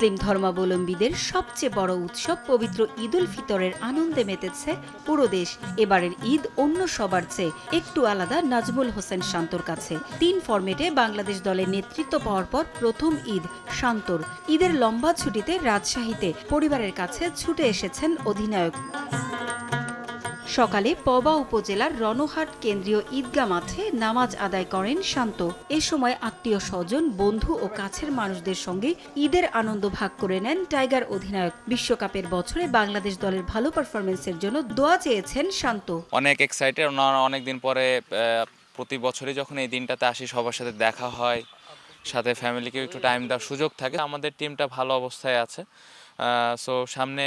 মুসলিম ধর্মাবলম্বীদের সবচেয়ে বড় উৎসব পবিত্র ঈদ উল ফিতরের আনন্দে মেতেছে পুরো দেশ। এবারের ঈদ অন্য সবার চেয়ে একটু আলাদা নাজমুল হোসেন শান্তর কাছে। ৩ ফরম্যাটে বাংলাদেশ দলের নেতৃত্ব পাওয়ার পর প্রথম ঈদ শান্তর। ঈদের লম্বা ছুটিতে রাজশাহীতে পরিবারের কাছে ছুটে এসেছেন অধিনায়ক। সকালে পবা উপজেলার রণহাট কেন্দ্রীয় ঈদগাহ মাঠে নামাজ আদায় করেন শান্ত। এ সময় আত্মীয় স্বজন, বন্ধু ও কাছের মানুষদের সঙ্গে ঈদের আনন্দ ভাগ করে নেন টাইগার অধিনায়ক। বিশ্বকাপের বছরে বাংলাদেশ দলের ভালো পারফরমেন্সের জন্য দোয়া চেয়েছেন শান্ত। অনেক এক্সাইটেড, অনেকদিন পরে প্রতি বছরই যখন এই দিনটাতে আসি সবার সাথে দেখা হয়, সাথে ফ্যামিলিকেও একটু টাইম দেওয়ার সুযোগ থাকে। আমাদের টিমটা ভালো অবস্থায় আছে, সো সামনে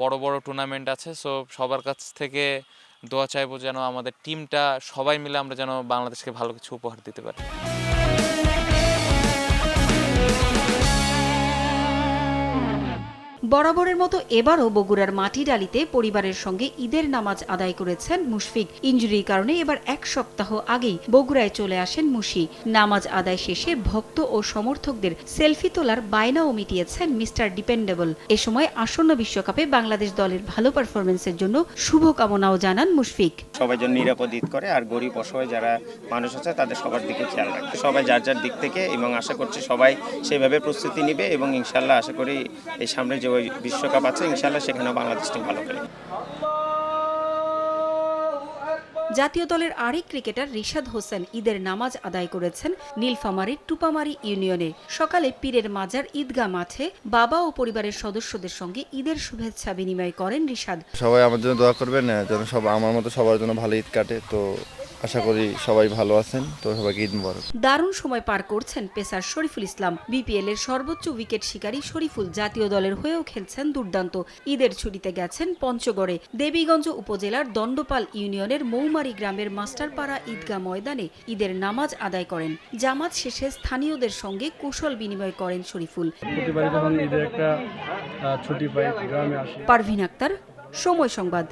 বড় বড় টুর্নামেন্ট আছে। সো সবার কাছ থেকে দোয়া চাইবো যেন আমাদের টিমটা সবাই মিলে আমরা যেন বাংলাদেশকে ভালো কিছু উপহার দিতে পারি। বরাবরের মতো এবারও বগুড়ার মাটিডালিতে পরিবারের সঙ্গে ঈদের নামাজ আদায় করেছেন মুশফিক। ইনজুরির কারণে এবার 1 সপ্তাহ আগেই বগুড়ায় চলে আসেন মুশি। নামাজ আদায় শেষে ভক্ত ও সমর্থকদের সেলফি তোলার বায়নাও মিটিয়েছেন মিস্টার ডিপেন্ডেবল। এ সময় আসন্ন বিশ্বকাপে বাংলাদেশ দলের ভালো পারফরমেন্সের জন্য শুভকামনাও জানান মুশফিক। সবাই যেন নিরাপদ ঈদ করে, আর গরিব অসহায় যারা মানুষ আছে তাদের সবার দিকে খেয়াল রাখবে। সবাই যার যার দিক থেকে, এবং আশা করছি সবাই সেভাবে প্রস্তুতি নেবে, এবং ইনশাল্লাহ আশা করি এই সামনে যে বিশ্বকাপ আছে ইনশাল্লাহ সেখানেও বাংলাদেশ টিম ভালো খেলে। জাতীয় দলের আরেক ক্রিকেটার রিশাদ হোসেন ঈদের নামাজ আদায় করেছেন নীলফামারীর টুপামারি ইউনিয়নে। সকালে পীরের মাজার ঈদগাহ মাঠে বাবা ও পরিবারের সদস্যদের সঙ্গে ঈদের শুভেচ্ছা বিনিময় করেন রিশাদ। সবাই আমার জন্য দোয়া করবেন যেন আমার মতো সবার জন্য ভালো ঈদ কাটে। তো আশা করি সবাই ভালো আছেন। তো সবাইকে ঈদ মোবারক। দারুণ সময় পার করছেন পেসার শরীফুল ইসলাম। বিপিএল এর সর্বোচ্চ উইকেট শিকারী শরীফুল জাতীয় দলের হয়েও খেলছেন দুর্দান্ত। ঈদের ছুটিতে গেছেন পঞ্চগড়ে। দেবীগঞ্জ উপজেলার দণ্ডপাল ইউনিয়নের মৌমারি গ্রামের মাস্টারপাড়া ঈদগাহ ময়দানে ঈদের নামাজ আদায় করেন। জামাত শেষে স্থানীয়দের সঙ্গে কুশল বিনিময় করেন শরীফুল। প্রতিবারই যখন ঈদের একটা ছুটি পাই গ্রামে আসি। পারভিন আক্তার, সময় সংবাদ।